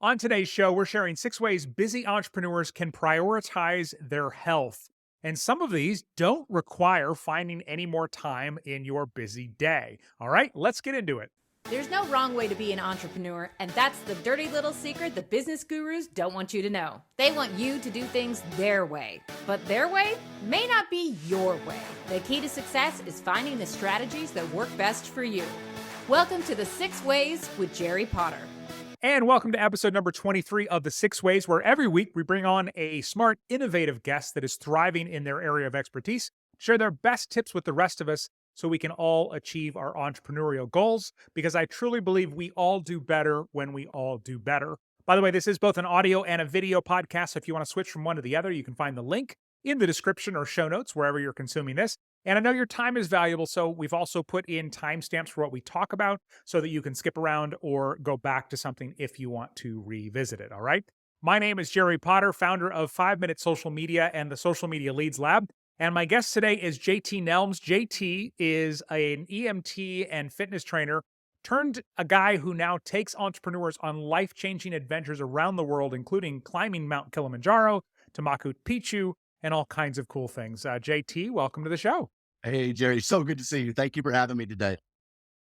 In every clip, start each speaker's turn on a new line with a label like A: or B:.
A: On today's show, we're sharing 6 ways busy entrepreneurs can prioritize their health. And some of these don't require finding any more time in your busy day. All right, let's get into it.
B: There's no wrong way to be an entrepreneur, and that's the dirty little secret the business gurus don't want you to know. They want you to do things their way, but their way may not be your way. The key to success is finding the strategies that work best for you. Welcome to the 6 Ways with Jerry Potter.
A: And welcome to episode number 23 of the 6 Ways, where every week we bring on a smart, innovative guest that is thriving in their area of expertise, share their best tips with the rest of us so we can all achieve our entrepreneurial goals, because I truly believe we all do better when we all do better. By the way, this is both an audio and a video podcast, so if you want to switch from one to the other, you can find the link in the description or show notes, wherever you're consuming this. And I know your time is valuable, so we've also put in timestamps for what we talk about so that you can skip around or go back to something if you want to revisit it, all right? My name is Jerry Potter, founder of 5 Minute Social Media and the Social Media Leads Lab. And my guest today is JT Nelms. JT is an EMT and fitness trainer turned a guy who now takes entrepreneurs on life-changing adventures around the world, including climbing Mount Kilimanjaro to Machu Picchu, and all kinds of cool things. JT, welcome to the show.
C: Hey, Jerry, so good to see you. Thank you for having me today.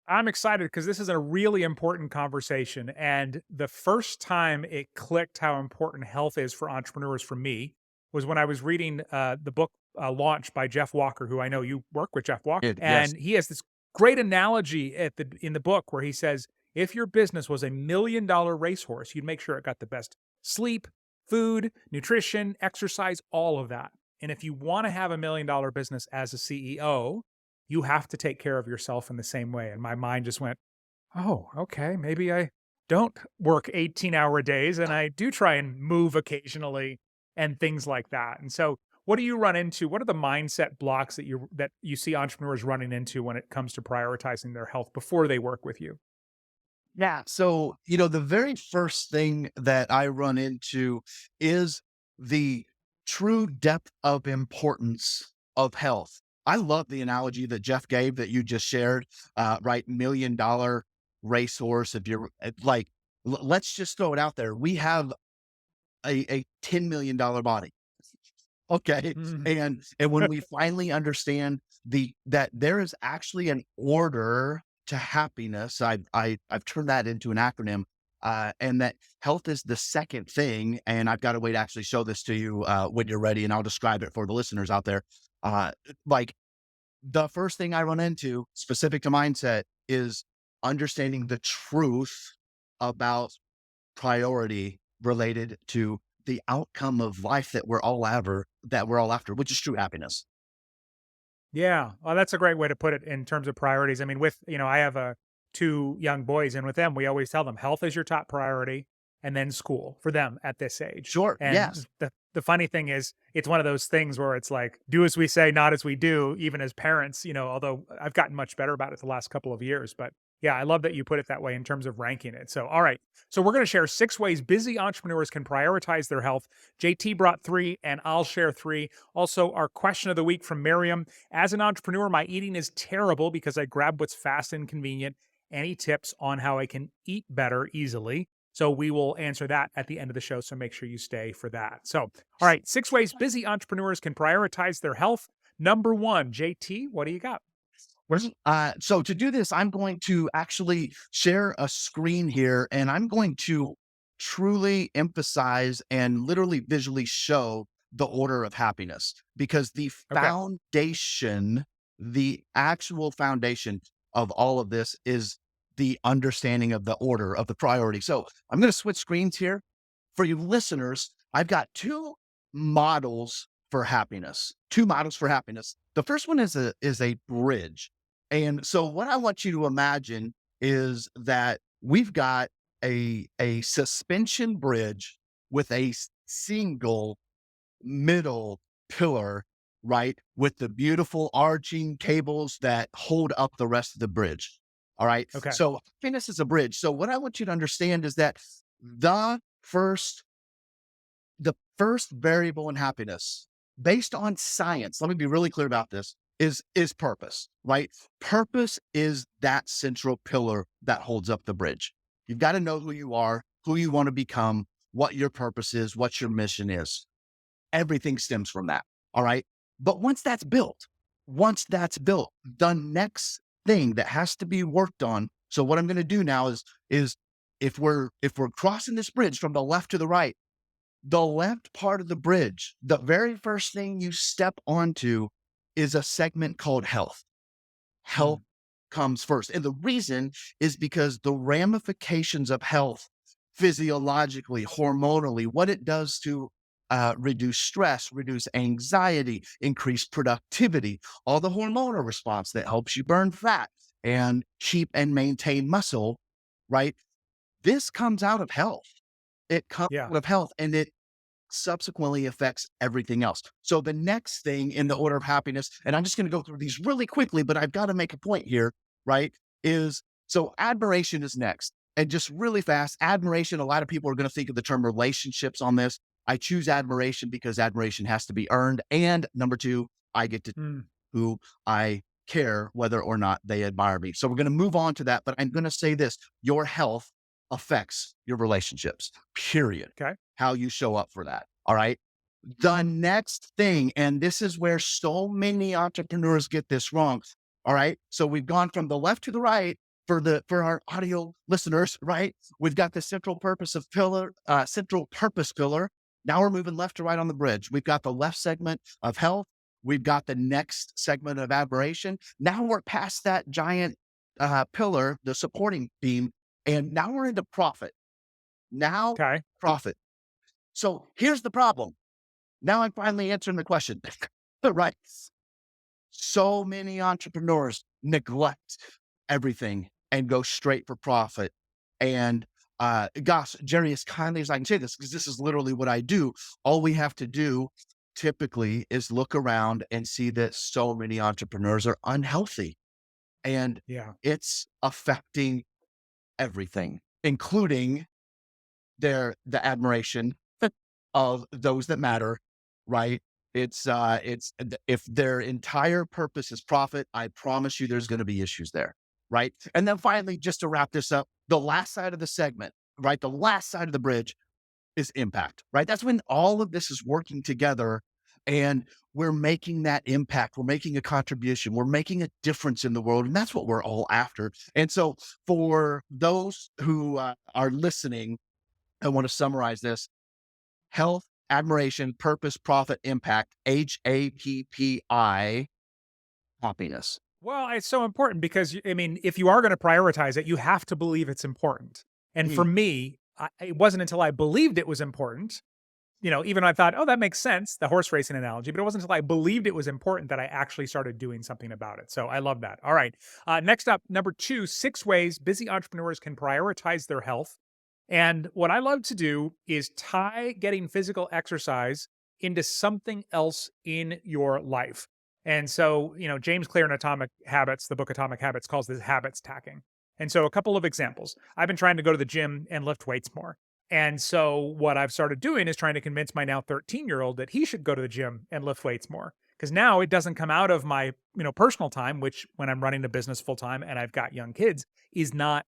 A: I'm excited because this is a really important conversation. And the first time it clicked how important health is for entrepreneurs for me was when I was reading the book Launch by Jeff Walker, who I know you work with Jeff Walker.
C: Yes.
A: And he has this great analogy in the book where he says, if your business was $1 million racehorse, you'd make sure it got the best sleep, food, nutrition, exercise, all of that. And if you want to have $1 million business as a CEO, you have to take care of yourself in the same way. And my mind just went, oh, okay, maybe I don't work 18-hour days and I do try and move occasionally and things like that. And so what do you run into? What are the mindset blocks that you see entrepreneurs running into when it comes to prioritizing their health before they work with you?
C: Yeah. So, the very first thing that I run into is the true depth of importance of health. I love the analogy that Jeff gave that you just shared, right? $1 million racehorse. If you're like, let's just throw it out there. We have a $10 million body. Okay.
A: Mhm.
C: And when we finally understand that there is actually an order to happiness, I've turned that into an acronym, and that health is the second thing. And I've got a way to actually show this to you when you're ready, and I'll describe it for the listeners out there. Like the first thing I run into specific to mindset is understanding the truth about priority related to the outcome of life that we're all after, which is true happiness.
A: Yeah. Well, that's a great way to put it in terms of priorities. I mean, I have two young boys, and with them, we always tell them health is your top priority and then school for them at this age.
C: Sure.
A: And
C: Yes.
A: the funny thing is, it's one of those things where it's like, do as we say, not as we do, even as parents, although I've gotten much better about it the last couple of years. But yeah, I love that you put it that way in terms of ranking it. So, all right. So, we're going to share 6 ways busy entrepreneurs can prioritize their health. JT brought 3, and I'll share 3. Also, our question of the week from Miriam: as an entrepreneur, my eating is terrible because I grab what's fast and convenient. Any tips on how I can eat better easily? So we will answer that at the end of the show. So make sure you stay for that. So, all right, 6 ways busy entrepreneurs can prioritize their health. Number 1, JT, what do you got?
C: So to do this, I'm going to actually share a screen here, and I'm going to truly emphasize and literally visually show the order of happiness, because
A: Okay.
C: the actual foundation of all of this is the understanding of the order of the priority. So I'm going to switch screens here. For you listeners, I've got two models for happiness. The first one is a bridge. And so what I want you to imagine is that we've got a suspension bridge with a single middle pillar, right? With the beautiful arching cables that hold up the rest of the bridge. All right.
A: Okay.
C: So happiness is a bridge. So what I want you to understand is that the first the first variable in happiness, based on science, let me be really clear about this, is purpose, right? Purpose is that central pillar that holds up the bridge. You've got to know who you are who you want to become, what your purpose is, what your mission is. Everything stems from that. All right. But once that's built, the next thing that has to be worked on. So what I'm going to do now is if we're crossing this bridge from the left to the left part of the bridge, the very first thing you step onto is a segment called health. Health
A: Mm.
C: comes first. And the reason is because the ramifications of health, physiologically, hormonally, what it does to reduce stress, reduce anxiety, increase productivity, all the hormonal response that helps you burn fat and keep and maintain muscle, right? This comes out of health. It comes
A: Yeah.
C: out of health, and it subsequently affects everything else. So the next thing in the order of happiness, and I'm just going to go through these really quickly, but I've got to make a point here, right? Is so admiration is next. And just really fast, admiration, a lot of people are going to think of the term relationships on this. I choose admiration because admiration has to be earned. And number two, I get to
A: Mm.
C: who I care whether or not they admire me. So we're going to move on to that, but I'm going to say this: your health affects your relationships, period.
A: Okay.
C: How you show up for that. All right. The next thing, and this is where so many entrepreneurs get this wrong. All right. So we've gone from the left to the right for our audio listeners, right? We've got the central purpose pillar. Now we're moving left to right on the bridge. We've got the left segment of health. We've got the next segment of admiration. Now we're past that giant pillar, the supporting beam, and now we're into profit. Now,
A: Okay.
C: profit. So here's the problem. Now I'm finally answering the question, right? So many entrepreneurs neglect everything and go straight for profit. And gosh, Jerry, as kindly as I can say this, because this is literally what I do, all we have to do typically is look around and see that so many entrepreneurs are unhealthy, and
A: Yeah.
C: it's affecting everything, including the admiration of those that matter, right? If their entire purpose is profit, I promise you there's going to be issues there, right? And then finally, just to wrap this up, the last side of the segment, right? The last side of the bridge is impact, right? That's when all of this is working together and we're making that impact. We're making a contribution. We're making a difference in the world. And that's what we're all after. And so for those who are listening, I want to summarize this: health, admiration, purpose, profit, impact, HAPPI, happiness.
A: Well, it's so important because I mean, if you are going to prioritize it, you have to believe it's important. And for
C: Mm,
A: me, it wasn't until I believed it was important, even I thought, oh, that makes sense, the horse racing analogy, but it wasn't until I believed it was important that I actually started doing something about it. So I love that. All right. Next up, number two, 6 ways busy entrepreneurs can prioritize their health. And what I love to do is tie getting physical exercise into something else in your life. And so, James Clear in Atomic Habits, the book Atomic Habits, calls this habits tacking. And so, a couple of examples. I've been trying to go to the gym and lift weights more. And so, what I've started doing is trying to convince my now 13-year-old that he should go to the gym and lift weights more. Because now it doesn't come out of my, personal time, which when I'm running a business full time and I've got young kids is not,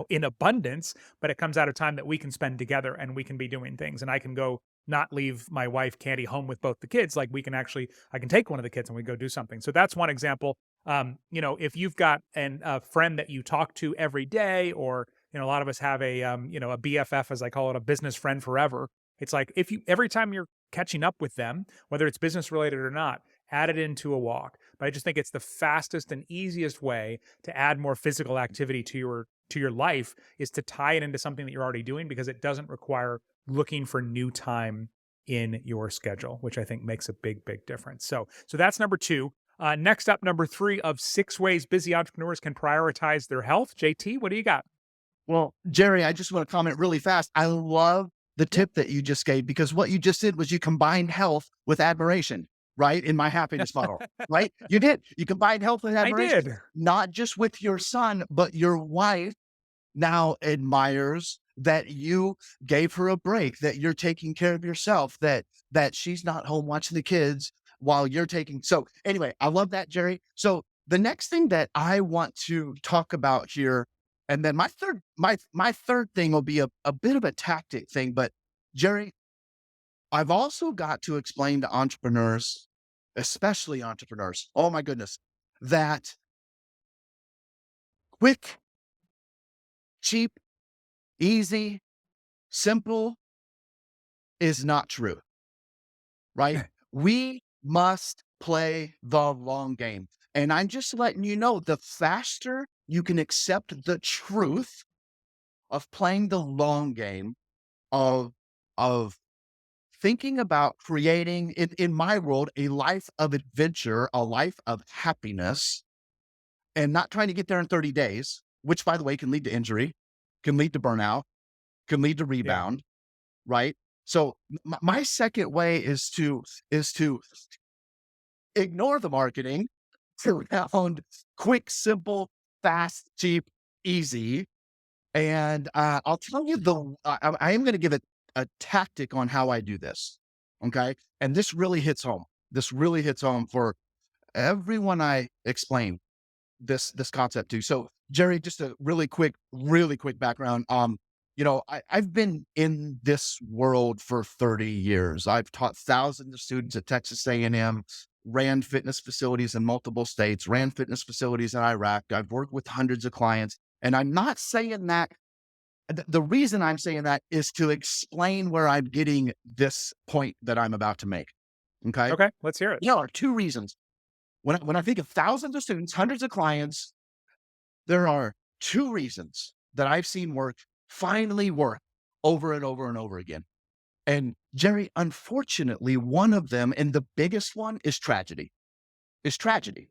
A: in abundance, but it comes out of time that we can spend together and we can be doing things. And I can go not leave my wife Candy home with both the kids. Like I can take one of the kids and we go do something. So that's one example. If you've got a friend that you talk to every day, or a lot of us have a BFF, as I call it, a business friend forever. It's like if you every time you're catching up with them, whether it's business related or not, add it into a walk. But I just think it's the fastest and easiest way to add more physical activity to your life is to tie it into something that you're already doing, because it doesn't require looking for new time in your schedule, which I think makes a big, big difference. So that's number two. Next up, number three of 6 ways busy entrepreneurs can prioritize their health. JT, what do you got?
C: Well, Jerry, I just want to comment really fast. I love the
A: Yeah,
C: tip that you just gave, because what you just did was you combined health with admiration, right? In my happiness model, right? You did. You combined health with
A: I
C: admiration,
A: did.
C: not just with your son, but your wife now admires that you gave her a break, that you're taking care of yourself, that she's not home watching the kids while you're taking. So anyway, I love that, Jerry. So the next thing that I want to talk about here And then my third thing will be a bit of a tactic thing, but Jerry, I've also got to explain to entrepreneurs, especially entrepreneurs, oh my goodness, that quick, cheap, easy, simple is not true, right? We must play the long game. And I'm just letting you know, the faster you can accept the truth of playing the long game, of of thinking about creating in my world a life of adventure, a life of happiness, and not trying to get there in 30 days, which by the way can lead to injury, can lead to burnout, can lead to
A: Yeah.
C: rebound, right? So my second way is to ignore the marketing around quick, simple, fast, cheap, easy. And I'll tell you I am going to give it a tactic on how I do this. Okay. And this really hits home. This really hits home for everyone I explain this concept to. So Jerry, just a really quick background. I've been in this world for 30 years. I've taught thousands of students at Texas A&M, ran fitness facilities in multiple states, ran fitness facilities in Iraq. I've worked with hundreds of clients. And I'm not saying that the reason I'm saying that is to explain where I'm getting this point that I'm about to make. Okay.
A: Okay, let's hear it.
C: There are two reasons. When I think of thousands of students, hundreds of clients, there are two reasons that I've seen finally work over and over and over again. And Jerry, unfortunately, one of them, and the biggest one, is tragedy. Is tragedy,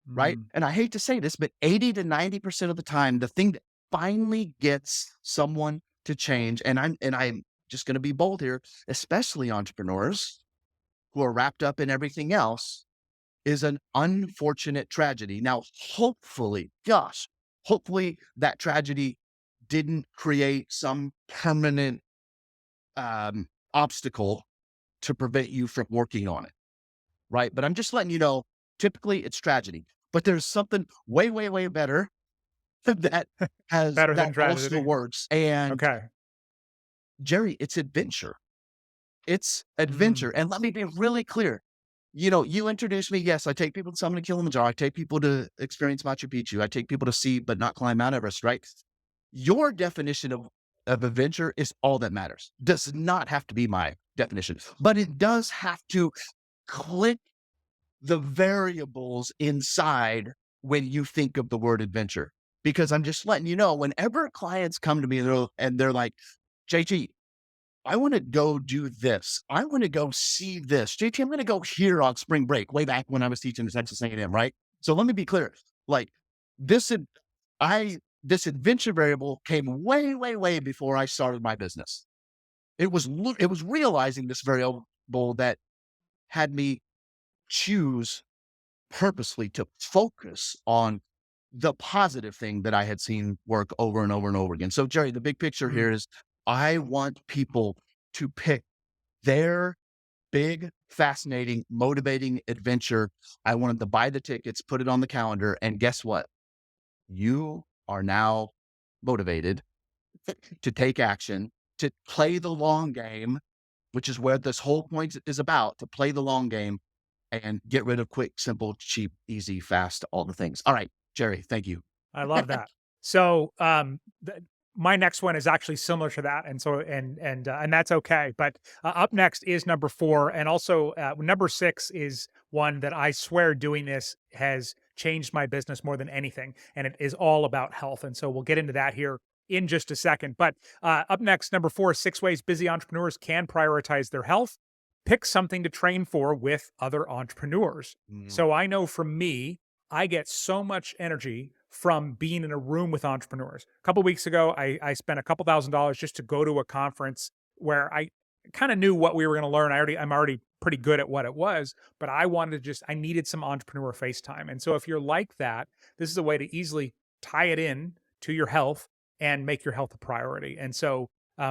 C: right?
A: Mm,
C: And I hate to say this, but 80 to 90% of the time, the thing that finally gets someone to change, and I'm just going to be bold here, especially entrepreneurs who are wrapped up in everything else, is an unfortunate tragedy. Now, hopefully that tragedy didn't create some permanent obstacle to prevent you from working on it, right? But I'm just letting you know, typically it's tragedy, but there's something way, way, way better
A: better than
C: that also
A: tragedy.
C: works. And
A: Okay.
C: Jerry, it's adventure. It's adventure.
A: Mm,
C: And let me be really clear. You introduced me. Yes, I take people to Summit Kilimanjaro. I take people to experience Machu Picchu. I take people to see, but not climb Mount Everest, right? Your definition of adventure is all that matters. Does not have to be my definition, but it does have to click the variables inside when you think of the word adventure. Because I'm just letting you know, whenever clients come to me and they're like, JG, I want to go do this. I want to go see this. JT, I'm going to go here on spring break, way back when I was teaching at Texas A&M, right? So let me be clear. Like this, this adventure variable came way, way, way before I started my business. It was realizing this variable that had me choose purposely to focus on the positive thing that I had seen work over and over and over again. So Jerry, the big picture
A: mm.
C: here is I want people to pick their big, fascinating, motivating adventure. I want them to buy the tickets, put it on the calendar, and guess what? You are now motivated to take action, to play the long game, which is where this whole point is about, to play the long game and get rid of quick, simple, cheap, easy, fast, all the things. All right, Jerry, thank you.
A: I love that. So, my next one is actually similar to that, and so and that's okay. But up next is number 4, and also number 6 is one that I swear doing this has changed my business more than anything, and it is all about health. And so we'll get into that here in just a second. But up next, number 4, 6 ways busy entrepreneurs can prioritize their health. Pick something to train for with other entrepreneurs.
C: Mm,
A: So I know from me, I get so much energy from being in a room with entrepreneurs. A couple weeks ago, I spent a couple $1,000s just to go to a conference where I kind of knew what we were going to learn. I'm already pretty good at what it was, but I needed some entrepreneur face time. And so if you're like that, this is a way to easily tie it in to your health and make your health a priority. And so,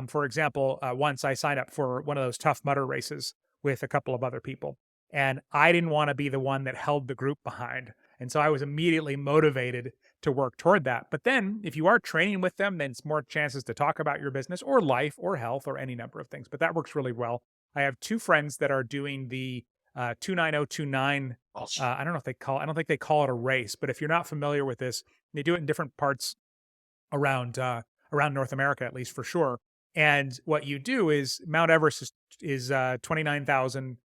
A: for example, once I signed up for one of those Tough Mudder races with a couple of other people, and I didn't want to be the one that held the group behind. And so I was immediately motivated to work toward that. But then if you are training with them, then it's more chances to talk about your business or life or health or any number of things. But that works really well. I have two friends that are doing the 29029. I don't know if they call I don't think they call it a race, but if you're not familiar with this, they do it in different parts around North America, at least for sure. And what you do is Mount Everest is 29,000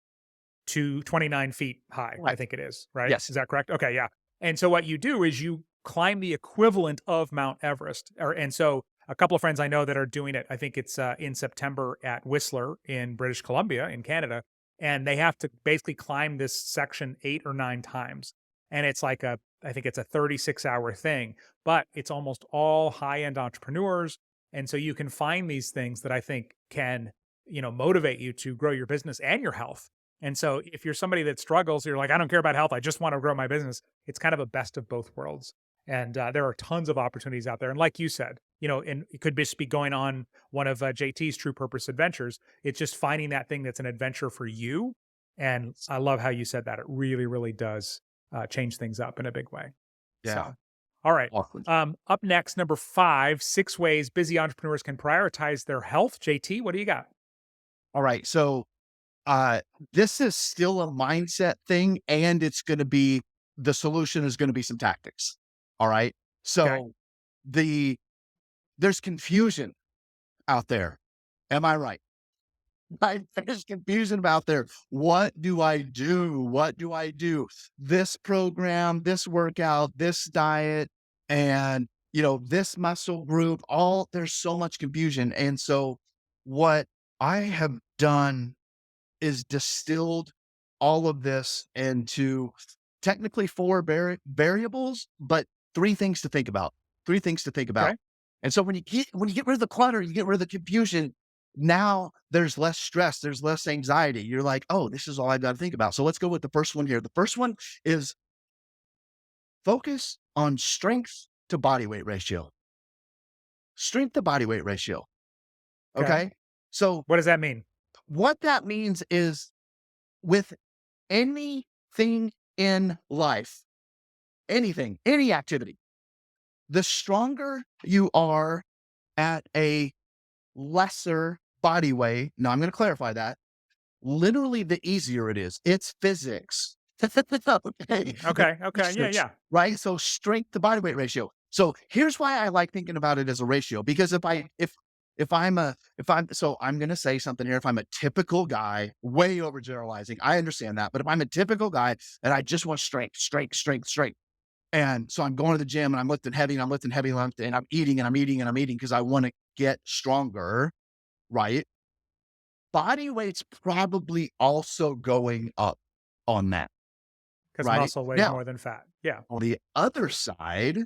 A: to 29 feet high. I
C: Right.
A: think it is, right?
C: Yes.
A: Is that correct? Okay, yeah. And so what you do is you climb the equivalent of Mount Everest. And so a couple of friends I know that are doing it. I think it's in September at Whistler in British Columbia in Canada, and they have to basically climb this section 8 or 9 times. And it's like I think it's a 36-hour thing, but it's almost all high-end entrepreneurs. And so you can find these things that I think can, motivate you to grow your business and your health. And so if you're somebody that struggles, you're like, I don't care about health, I just want to grow my business. It's kind of a best of both worlds. And there are tons of opportunities out there. And like you said, and it could just be going on one of JT's True Purpose Adventures. It's just finding that thing that's an adventure for you. And I love how you said that. It really, really does change things up in a big way.
C: Yeah.
A: So, all right.
C: Awesome.
A: Up next, number 5, 6 ways busy entrepreneurs can prioritize their health. JT, what do you got?
C: All right. So this is still a mindset thing, and the solution is going to be some tactics. All right. So there's confusion out there. Am I right? Right? There's confusion out there. What do I do? What do I do? This program, this workout, this diet, and this muscle group, there's so much confusion. And so what I have done is distilled all of this into technically 4 variables, but 3 things to think about. 3 things to think about.
A: Okay.
C: And so when you get rid of the clutter, you get rid of the confusion. Now there's less stress, there's less anxiety. You're like, oh, this is all I've got to think about. So let's go with the first one here. The first one is focus on strength to body weight ratio. Strength to body weight ratio. Okay. So
A: What does that mean?
C: what that means is with anything in life, anything, any activity, the stronger you are at a lesser body weight. Now I'm going to clarify that. Literally, the easier it is. It's physics. Okay.
A: Okay. Yeah.
C: Research,
A: Yeah.
C: right? So strength to body weight ratio. So here's why I like thinking about it as a ratio, because I'm going to say something here. If I'm a typical guy, way overgeneralizing, I understand that. But if I'm a typical guy and I just want strength, and so I'm going to the gym and I'm lifting heavy and I'm eating because I want to get stronger, right? Body weight's probably also going up on that.
A: Because
C: Right.
A: muscle weighs
C: Now,
A: more than fat. Yeah.
C: on the other side,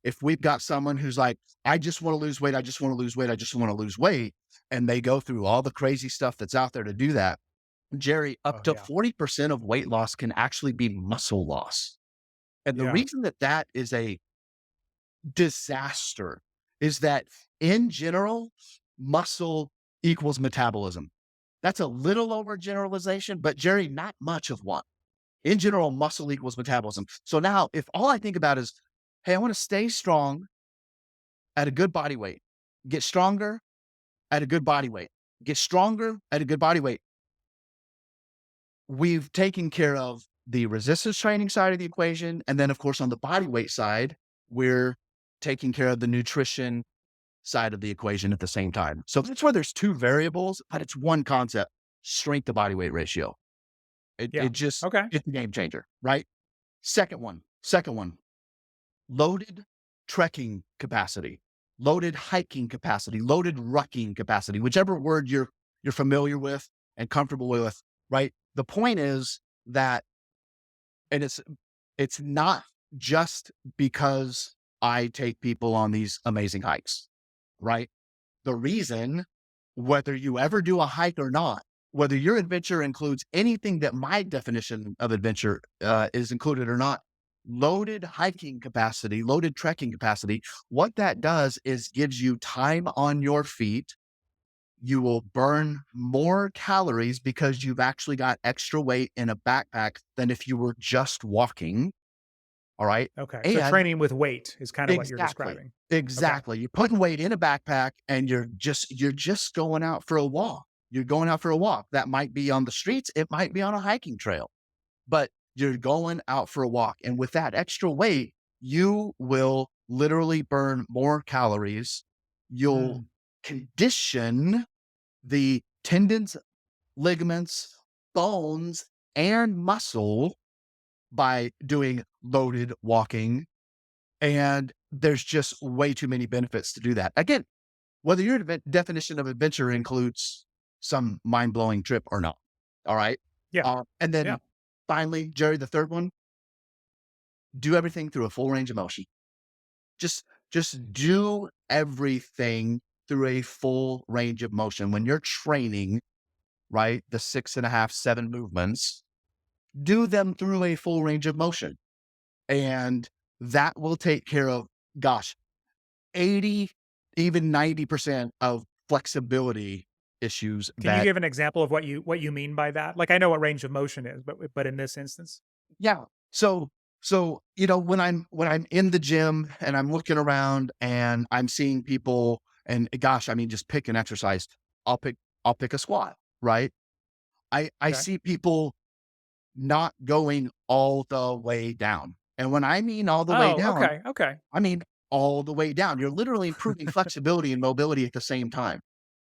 C: if we've got someone who's like, I just want to lose weight, and they go through all the crazy stuff that's out there to do that, Jerry, up to 40% of weight loss can actually be muscle loss. And the reason that is a disaster is that in general, muscle equals metabolism. That's a little overgeneralization, but Jerry, not much of one. In general, muscle equals metabolism. So now if all I think about is, hey, I want to stay strong at a good body weight, get stronger at a good body weight, get stronger at a good body weight. We've taken care of the resistance training side of the equation. And then of course, on the body weight side, we're taking care of the nutrition side of the equation at the same time. So that's where there's 2 variables, but it's one concept: strength to body weight ratio. It's a game changer, right? Second one, loaded trekking capacity, loaded hiking capacity, loaded rucking capacity, whichever word you're familiar with and comfortable with, right? The point is that, and it's not just because I take people on these amazing hikes, right? The reason, whether you ever do a hike or not, whether your adventure includes anything that my definition of adventure is included or not, loaded hiking capacity, loaded trekking capacity, what that does is gives you time on your feet. You will burn more calories because you've actually got extra weight in a backpack than if you were just walking. All right.
A: Okay. So
C: And
A: training with weight is kind of what you're
C: exactly,
A: describing. Okay.
C: exactly. You're putting weight in a backpack and you're just going out for a walk. You're going out for a walk. That might be on the streets. It might be on a hiking trail, but you're going out for a walk. And with that extra weight, you will literally burn more calories. You'll
A: Mm.
C: condition the tendons, ligaments, bones, and muscle by doing loaded walking. And there's just way too many benefits to do that. Again, whether your definition of adventure includes some mind blowing trip or not. All right.
A: Yeah.
C: And
A: Yeah.
C: then finally, Jerry, the third one, do everything through a full range of motion. Just do everything through a full range of motion. When you're training, right, the 6.5, 7 movements, do them through a full range of motion. And that will take care of, gosh, 80, even 90% of flexibility issues
A: Can you
C: that,
A: give an example of what you mean by that? Like I know what range of motion is, but in this instance?
C: yeah. So, when I'm in the gym and I'm looking around and I'm seeing people and gosh, I mean, just pick an exercise. I'll pick, I'll pick a squat, right? I
A: Okay.
C: see people not going all the way down. And when I mean all the way
A: Oh,
C: down,
A: okay. Okay.
C: I mean all the way down. You're literally improving flexibility and mobility at the same time,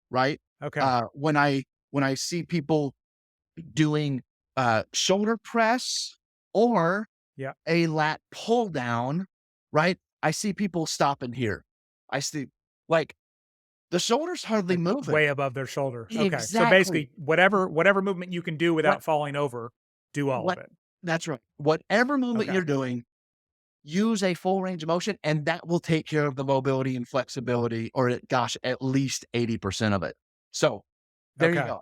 C: right?
A: Okay.
C: When I see people doing shoulder press or
A: Yeah.
C: a lat pull down, right? I see people stopping here. I see like the shoulders hardly
A: Like
C: moving.
A: way above their shoulder. Okay. So
C: Exactly.
A: basically whatever movement you can do
C: What
A: without falling over, do all of
C: what
A: it.
C: that's right. Whatever movement
A: Okay.
C: you're doing, use a full range of motion, and that will take care of the mobility and flexibility, or gosh, at least 80% of it. So there you
A: Okay.
C: go.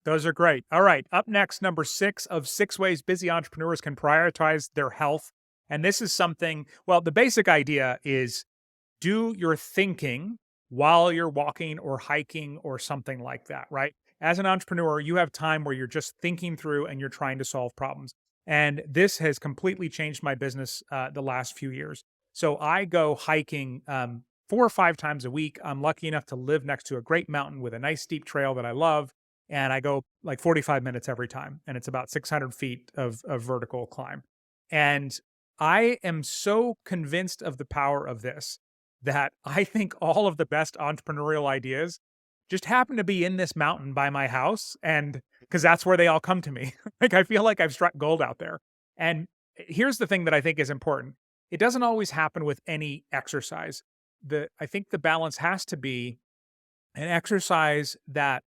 A: Those are great. All right. Up next, number 6 of 6 ways busy entrepreneurs can prioritize their health. And this is something, well, the basic idea is do your thinking while you're walking or hiking or something like that, right? As an entrepreneur, you have time where you're just thinking through and you're trying to solve problems. And this has completely changed my business the last few years. So I go hiking 4 or 5 times a week. I'm lucky enough to live next to a great mountain with a nice steep trail that I love. And I go like 45 minutes every time. And it's about 600 feet of vertical climb. And I am so convinced of the power of this that I think all of the best entrepreneurial ideas just happen to be in this mountain by my house. And because that's where they all come to me. Like I feel like I've struck gold out there. And here's the thing that I think is important. It doesn't always happen with any exercise. I think the balance has to be an exercise that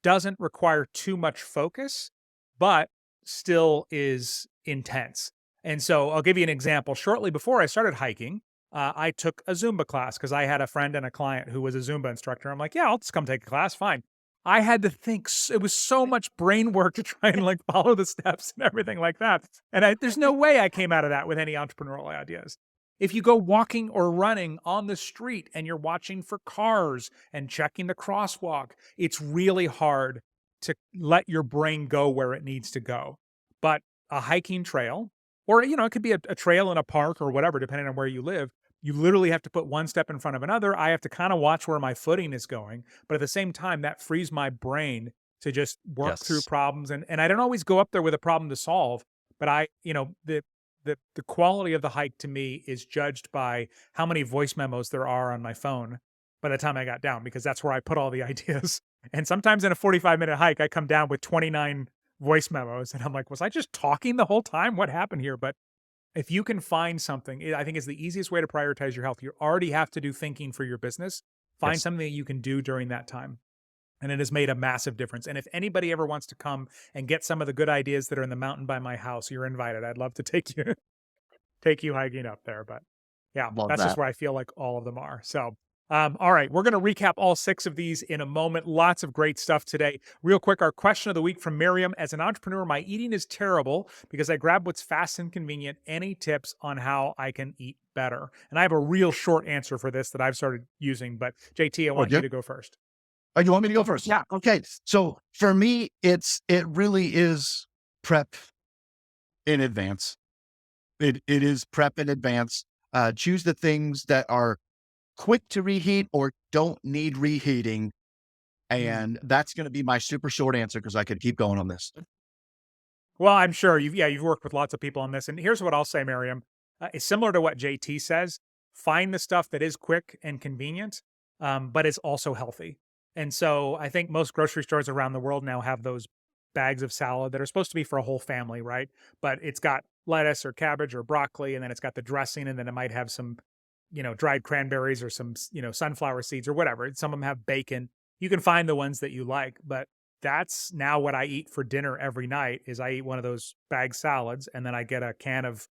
A: doesn't require too much focus, but still is intense. And so I'll give you an example. Shortly before I started hiking, I took a Zumba class because I had a friend and a client who was a Zumba instructor. I'm like, yeah, I'll just come take a class. Fine. I had to think, it was so much brain work to try and like follow the steps and everything like that. And there's no way I came out of that with any entrepreneurial ideas. If you go walking or running on the street and you're watching for cars and checking the crosswalk, it's really hard to let your brain go where it needs to go. But a hiking trail, or it could be a trail in a park or whatever, depending on where you live, you literally have to put one step in front of another. I have to kind of watch where my footing is going. But at the same time, that frees my brain to just work through
C: Yes.
A: problems. And I don't always go up there with a problem to solve, but the quality of the hike to me is judged by how many voice memos there are on my phone by the time I got down, because that's where I put all the ideas. And sometimes in a 45-minute hike, I come down with 29 voice memos and I'm like, was I just talking the whole time? What happened here? But if you can find something, I think is the easiest way to prioritize your health. You already have to do thinking for your business. Find
C: Yes.
A: something that you can do during that time. And it has made a massive difference. And if anybody ever wants to come and get some of the good ideas that are in the mountain by my house, you're invited. I'd love to take you hiking up there. But yeah,
C: Love
A: that's just
C: that.
A: where I feel like all of them are. So, all right, we're going to recap all 6 of these in a moment. Lots of great stuff today. Real quick, our question of the week from Miriam. As an entrepreneur, my eating is terrible because I grab what's fast and convenient. Any tips on how I can eat better? And I have a real short answer for this that I've started using, but JT, I want you
C: Okay.
A: to go first.
C: Oh, you want me to go first? Yeah. Okay. So for me, it really is prep in advance. It is prep in advance. Choose the things that are quick to reheat or don't need reheating.
A: Mm.
C: And that's going to be my super short answer because I could keep going on this.
A: Well, I'm sure you've worked with lots of people on this, and here's what I'll say, Miriam. It's similar to what JT says. Find the stuff that is quick and convenient, but is also healthy. And so I think most grocery stores around the world now have those bags of salad that are supposed to be for a whole family, right? But it's got lettuce or cabbage or broccoli, and then it's got the dressing, and then it might have some, dried cranberries or some, sunflower seeds or whatever. Some of them have bacon. You can find the ones that you like, but that's now what I eat for dinner every night is I eat one of those bag salads and then I get a can of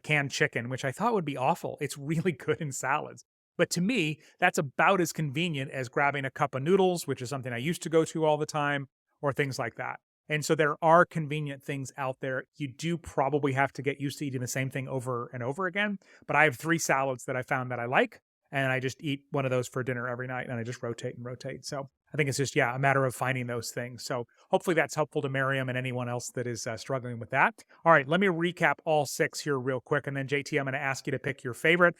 A: canned chicken, which I thought would be awful. It's really good in salads. But to me, that's about as convenient as grabbing a cup of noodles, which is something I used to go to all the time, or things like that. And so there are convenient things out there. You do probably have to get used to eating the same thing over and over again. But I have 3 salads that I found that I like, and I just eat one of those for dinner every night, and I just rotate and rotate. So I think it's just, yeah, a matter of finding those things. So hopefully that's helpful to Miriam and anyone else that is struggling with that. All right, let me recap all 6 here real quick. And then JT, I'm going to ask you to pick your favorite.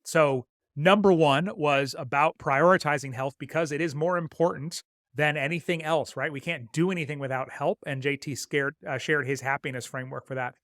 A: So number 1 was about prioritizing health because it is more important than anything else, right? We can't do anything without help. And JT shared his happiness framework for that.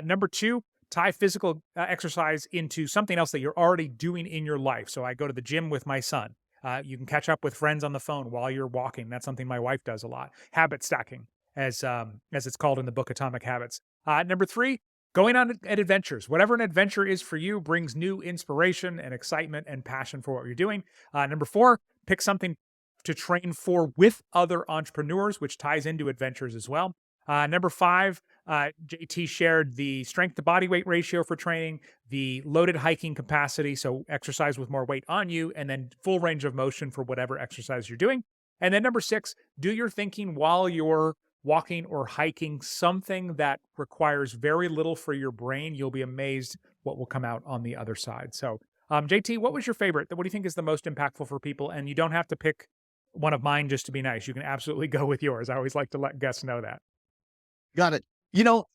A: Number 2, tie physical exercise into something else that you're already doing in your life. So I go to the gym with my son. You can catch up with friends on the phone while you're walking. That's something my wife does a lot. Habit stacking, as it's called in the book Atomic Habits. Number 3, going on adventures. Whatever an adventure is for you brings new inspiration and excitement and passion for what you're doing. Number 4, pick something to train for with other entrepreneurs, which ties into adventures as well. Number 5, JT shared the strength to body weight ratio for training, the loaded hiking capacity, so exercise with more weight on you, and then full range of motion for whatever exercise you're doing. And then number 6, do your thinking while you're walking or hiking, something that requires very little for your brain. You'll be amazed what will come out on the other side. So, JT, what was your favorite? What do you think is the most impactful for people? And you don't have to pick one of mine just to be nice. You can absolutely go with yours. I always like to let guests know that.
C: Got it. You know,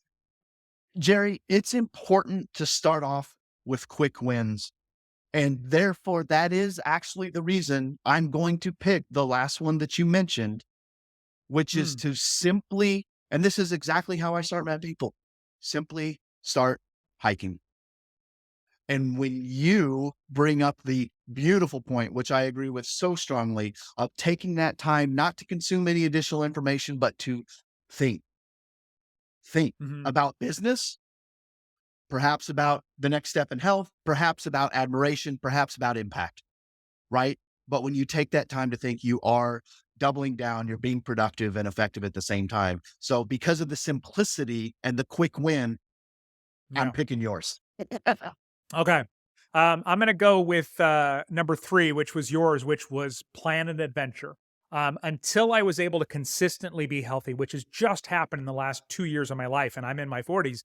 C: Jerry, it's important to start off with quick wins. And therefore, that is actually the reason I'm going to pick the last one that you mentioned, which is
A: Hmm.
C: to simply, and this is exactly how I start my people, simply start hiking. And when you bring up the beautiful point, which I agree with so strongly, of taking that time not to consume any additional information, but to think, think
A: Mhm.
C: about business, perhaps about the next step in health, perhaps about admiration, perhaps about impact, right? But when you take that time to think, you are doubling down, you're being productive and effective at the same time. So because of the simplicity and the quick win, I'm
A: Yeah.
C: picking yours.
A: Okay. I'm going to go with number 3, which was yours, which was plan an adventure. Until I was able to consistently be healthy, which has just happened in the last 2 years of my life, and I'm in my 40s,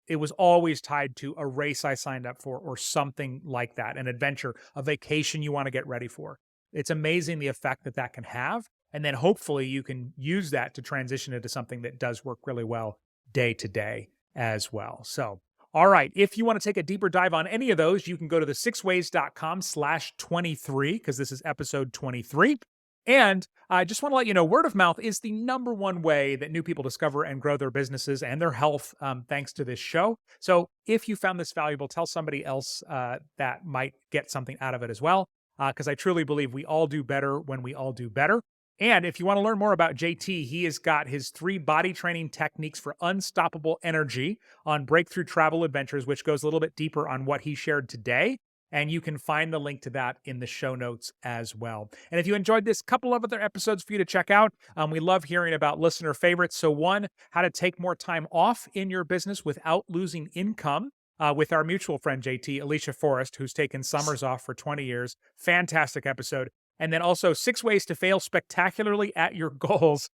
A: it was always tied to a race I signed up for or something like that, an adventure, a vacation you want to get ready for. It's amazing the effect that that can have. And then hopefully you can use that to transition into something that does work really well day to day as well. So, all right. If you want to take a deeper dive on any of those, you can go to the6ways.com/23 because this is episode 23. And I just want to let you know, word of mouth is the number one way that new people discover and grow their businesses and their health, thanks to this show. So if you found this valuable, tell somebody else that might get something out of it as well, because I truly believe we all do better when we all do better. And if you want to learn more about JT, he has got his 3 body training techniques for unstoppable energy on Breakthrough Travel Adventures, which goes a little bit deeper on what he shared today. And you can find the link to that in the show notes as well. And if you enjoyed this, couple of other episodes for you to check out. We love hearing about listener favorites. So, one, how to take more time off in your business without losing income. With our mutual friend JT, Alicia Forrest, who's taken summers off for 20 years. Fantastic episode. And then also 6 ways to fail spectacularly at your goals.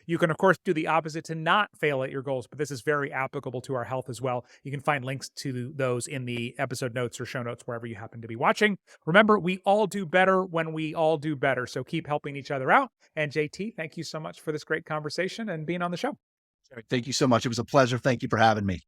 A: You can, of course, do the opposite to not fail at your goals, but this is very applicable to our health as well. You can find links to those in the episode notes or show notes, wherever you happen to be watching. Remember, we all do better when we all do better. So keep helping each other out. And JT, thank you so much for this great conversation and being on the show.
C: Thank you so much. It was a pleasure. Thank you for having me.